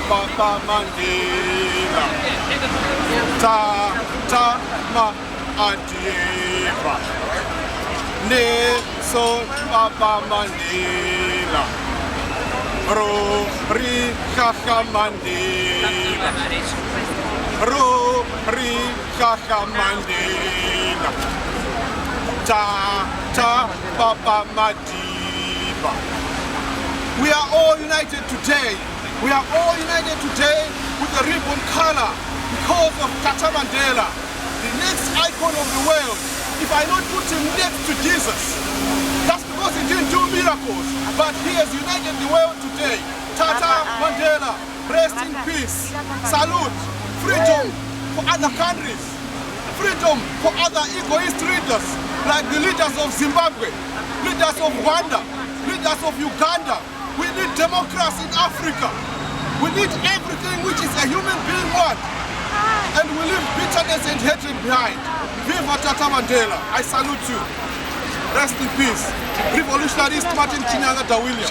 Papa Mandela. Tata Maadiba. Nelson Papa Mandela. Rory Kaka Mandela. Rory Kaka Mandela. Tata Papa Madiba. We are all united today. We are all united today with the ribbon color because of Tata Mandela, the next icon of the world. If I not put him next to Jesus, that's because he didn't do miracles, but he has united the world today. Tata Mandela, rest in peace. Salute. Freedom for other countries. Freedom for other egoist leaders, like the leaders of Zimbabwe, leaders of Rwanda, leaders of Uganda. We need democracy in Africa. We need everything which is a human being wants. And we leave bitterness and hatred behind. Viva Tata Mandela. I salute you. Rest in peace. Revolutionarist Martin Chinyanga da William.